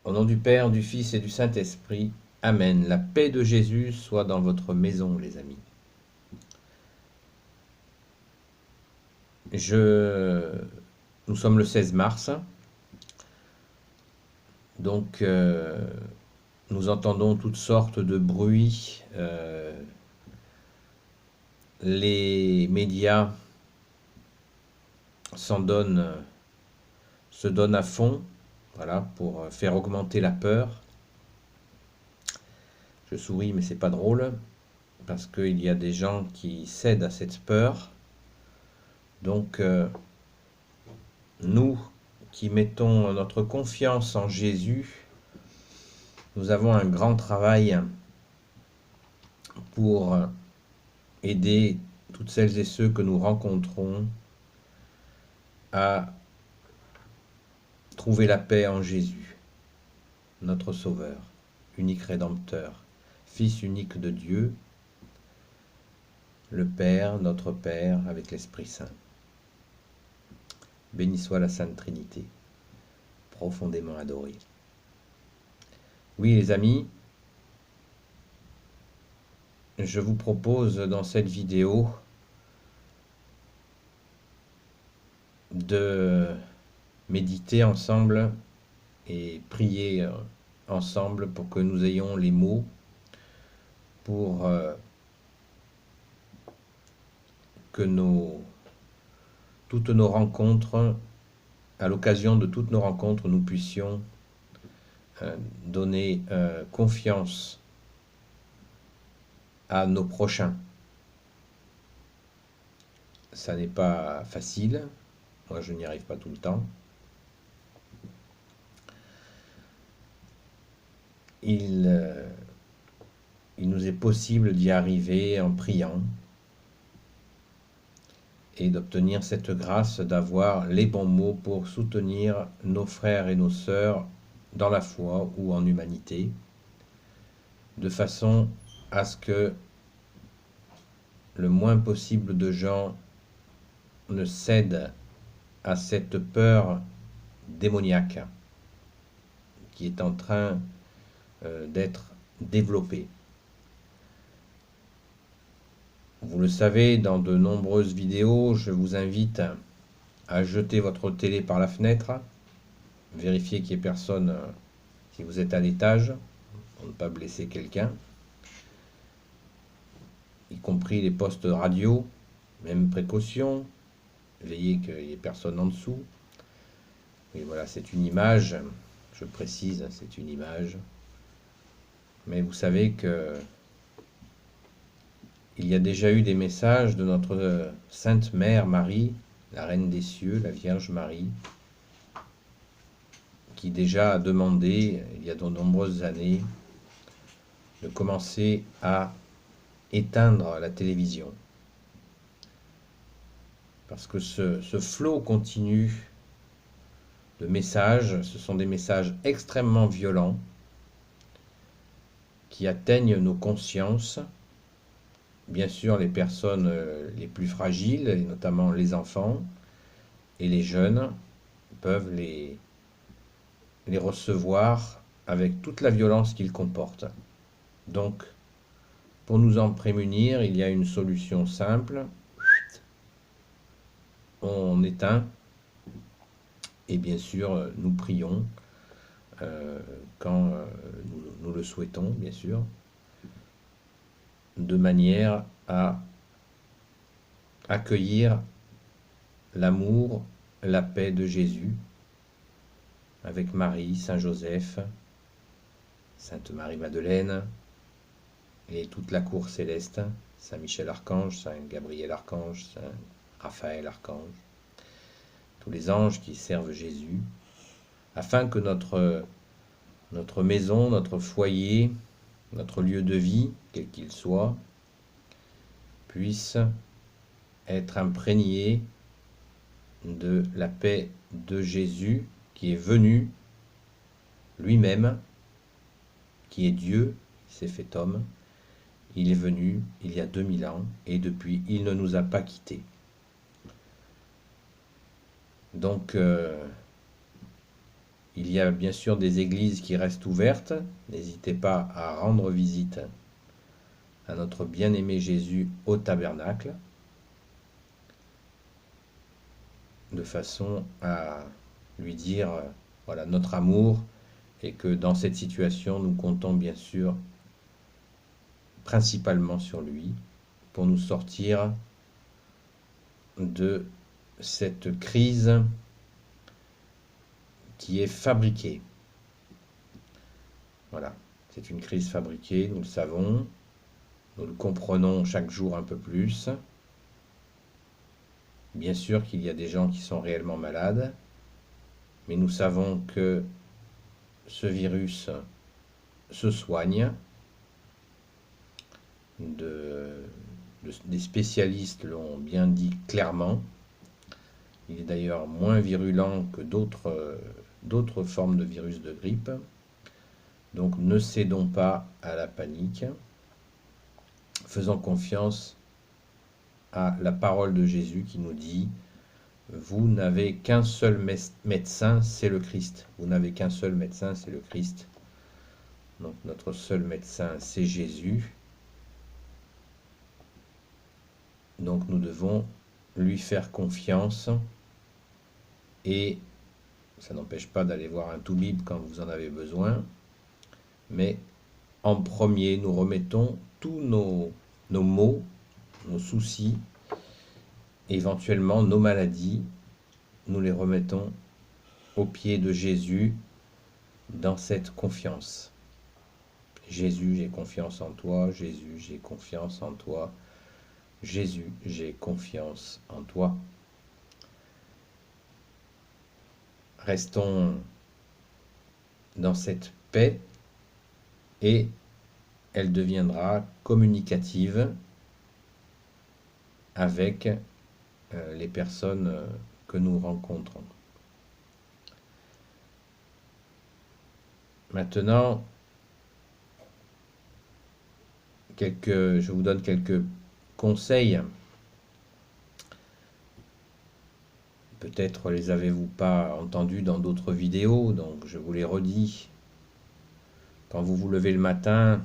Au nom du Père, du Fils et du Saint-Esprit. Amen. La paix de Jésus soit dans votre maison, les amis. Nous sommes le 16 mars, donc nous entendons toutes sortes de bruits. Les médias se donnent à fond, voilà, pour faire augmenter la peur. Je souris, mais c'est pas drôle, parce qu'il y a des gens qui cèdent à cette peur. Donc, nous qui mettons notre confiance en Jésus, nous avons un grand travail pour aider toutes celles et ceux que nous rencontrons à trouver la paix en Jésus, notre Sauveur, unique Rédempteur, Fils unique de Dieu, le Père, notre Père, avec l'Esprit Saint. Béni soit la Sainte Trinité, profondément adorée. Oui, les amis, je vous propose dans cette vidéo de méditer ensemble et prier ensemble pour que nous ayons les mots pour que toutes nos rencontres, à l'occasion de toutes nos rencontres, nous puissions donner confiance à nos prochains. Ça n'est pas facile, moi je n'y arrive pas tout le temps. Il nous est possible d'y arriver en priant et d'obtenir cette grâce d'avoir les bons mots pour soutenir nos frères et nos sœurs dans la foi ou en humanité, de façon à ce que le moins possible de gens ne cèdent à cette peur démoniaque qui est en train d'être développée. Vous le savez, dans de nombreuses vidéos, je vous invite à jeter votre télé par la fenêtre, vérifier qu'il n'y ait personne si vous êtes à l'étage, pour ne pas blesser quelqu'un, y compris les postes radio, même précaution, veillez qu'il n'y ait personne en dessous. Et voilà, c'est une image, je précise, c'est une image. Mais vous savez que il y a déjà eu des messages de notre Sainte Mère Marie, la Reine des Cieux, la Vierge Marie, qui déjà a demandé, il y a de nombreuses années, de commencer à éteindre la télévision. Parce que ce flot continu de messages, ce sont des messages extrêmement violents qui atteignent nos consciences. Bien sûr, les personnes les plus fragiles, et notamment les enfants et les jeunes, peuvent les recevoir avec toute la violence qu'ils comportent. Donc, pour nous en prémunir, il y a une solution simple. On éteint et bien sûr, nous prions quand nous le souhaitons, bien sûr, de manière à accueillir l'amour, la paix de Jésus avec Marie, Saint Joseph, Sainte Marie-Madeleine et toute la cour céleste, Saint Michel Archange, Saint Gabriel Archange, Saint Raphaël Archange, tous les anges qui servent Jésus, afin que notre maison, notre foyer, notre lieu de vie, quel qu'il soit, puisse être imprégné de la paix de Jésus qui est venu lui-même, qui est Dieu, qui s'est fait homme. Il est venu il y a 2000 ans et depuis il ne nous a pas quittés. Donc Il y a bien sûr des églises qui restent ouvertes. N'hésitez pas à rendre visite à notre bien-aimé Jésus au tabernacle, de façon à lui dire voilà, notre amour, et que dans cette situation, nous comptons bien sûr principalement sur lui pour nous sortir de cette crise qui est fabriquée. Voilà, c'est une crise fabriquée, nous le savons, nous le comprenons chaque jour un peu plus. Bien sûr qu'il y a des gens qui sont réellement malades, mais nous savons que ce virus se soigne. Des spécialistes l'ont bien dit clairement. Il est d'ailleurs moins virulent que d'autres formes de virus de grippe. Donc ne cédons pas à la panique. Faisons confiance à la parole de Jésus qui nous dit « Vous n'avez qu'un seul médecin, c'est le Christ. » Vous n'avez qu'un seul médecin, c'est le Christ. Donc notre seul médecin, c'est Jésus. Donc nous devons lui faire confiance, et ça n'empêche pas d'aller voir un toubib quand vous en avez besoin, mais en premier, nous remettons tous nos maux, nos soucis, éventuellement nos maladies, nous les remettons aux pieds de Jésus dans cette confiance. Jésus, j'ai confiance en toi. Jésus, j'ai confiance en toi. Jésus, j'ai confiance en toi. Restons dans cette paix, et elle deviendra communicative avec les personnes que nous rencontrons. Maintenant, je vous donne quelques conseils. Peut-être les avez-vous pas entendus dans d'autres vidéos, donc je vous les redis. Quand vous vous levez le matin,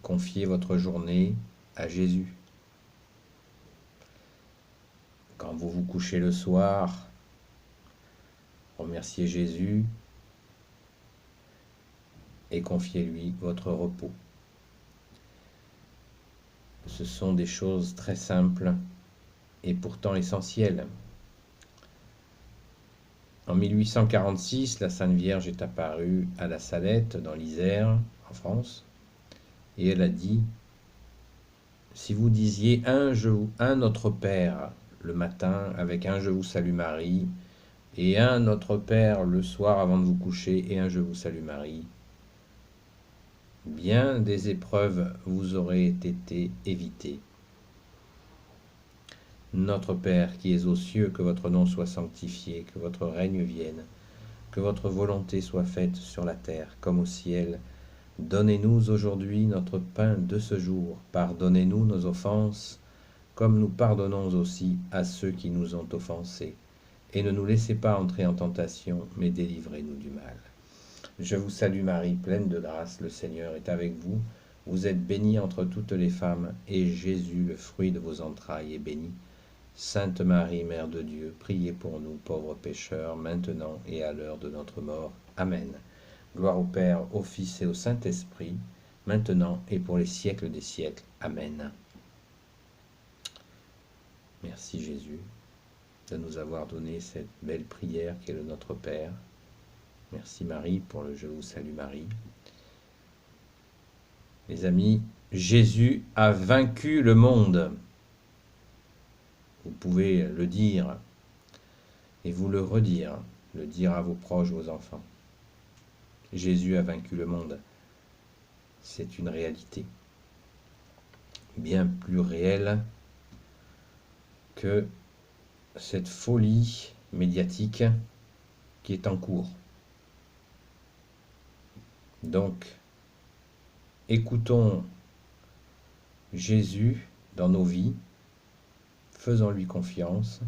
confiez votre journée à Jésus. Quand vous vous couchez le soir, remerciez Jésus et confiez-lui votre repos. Ce sont des choses très simples et pourtant essentielles. En 1846, la Sainte Vierge est apparue à la Salette, dans l'Isère, en France, et elle a dit « Si vous disiez un Notre Père le matin avec un Je vous salue Marie, et un Notre Père le soir avant de vous coucher et un Je vous salue Marie, bien des épreuves vous auraient été évitées. Notre Père qui es aux cieux, que votre nom soit sanctifié, que votre règne vienne, que votre volonté soit faite sur la terre comme au ciel. Donnez-nous aujourd'hui notre pain de ce jour. Pardonnez-nous nos offenses, comme nous pardonnons aussi à ceux qui nous ont offensés. Et ne nous laissez pas entrer en tentation, mais délivrez-nous du mal. Je vous salue Marie, pleine de grâce, le Seigneur est avec vous. Vous êtes bénie entre toutes les femmes, et Jésus, le fruit de vos entrailles, est béni. Sainte Marie, Mère de Dieu, priez pour nous pauvres pécheurs, maintenant et à l'heure de notre mort. Amen. Gloire au Père, au Fils et au Saint-Esprit, maintenant et pour les siècles des siècles. Amen. Merci Jésus de nous avoir donné cette belle prière qui est le Notre Père. Merci Marie pour le Je vous salue Marie. Les amis, Jésus a vaincu le monde. Vous pouvez le dire et vous le redire, le dire à vos proches, vos enfants. Jésus a vaincu le monde. C'est une réalité bien plus réelle que cette folie médiatique qui est en cours. Donc, écoutons Jésus dans nos vies, faisons-lui confiance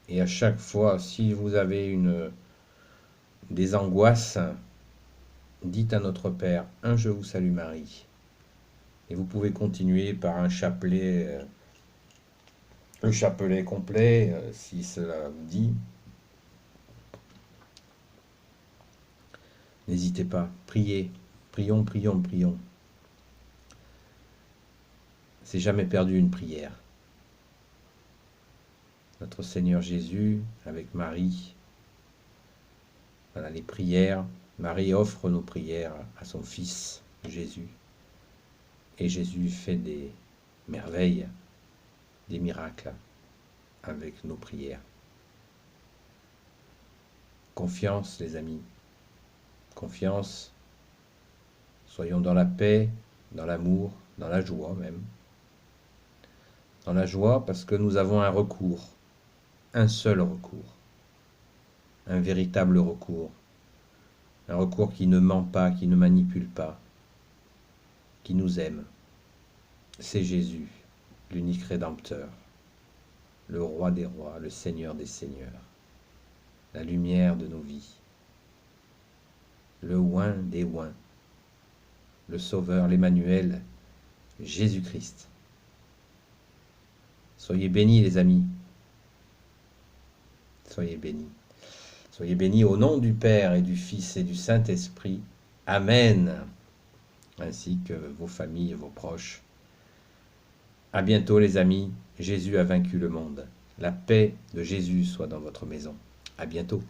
Et à chaque fois, si vous avez des angoisses, dites à notre Père, un Je vous salue Marie. Et vous pouvez continuer par un chapelet, le chapelet complet, si cela vous dit. N'hésitez pas, priez, prions, prions, prions. C'est jamais perdu une prière. Notre Seigneur Jésus, avec Marie, voilà les prières. Marie offre nos prières à son Fils Jésus. Et Jésus fait des merveilles, des miracles avec nos prières. Confiance, les amis. Confiance. Soyons dans la paix, dans l'amour, dans la joie même. Dans la joie parce que nous avons un recours, un seul recours, un véritable recours. Un recours qui ne ment pas, qui ne manipule pas, qui nous aime. C'est Jésus, l'unique Rédempteur, le Roi des rois, le Seigneur des seigneurs, la lumière de nos vies, le oint des oints, le Sauveur, l'Emmanuel, Jésus-Christ. Soyez bénis les amis, soyez bénis. Soyez bénis au nom du Père et du Fils et du Saint-Esprit. Amen. Ainsi que vos familles et vos proches. À bientôt les amis. Jésus a vaincu le monde. La paix de Jésus soit dans votre maison. À bientôt.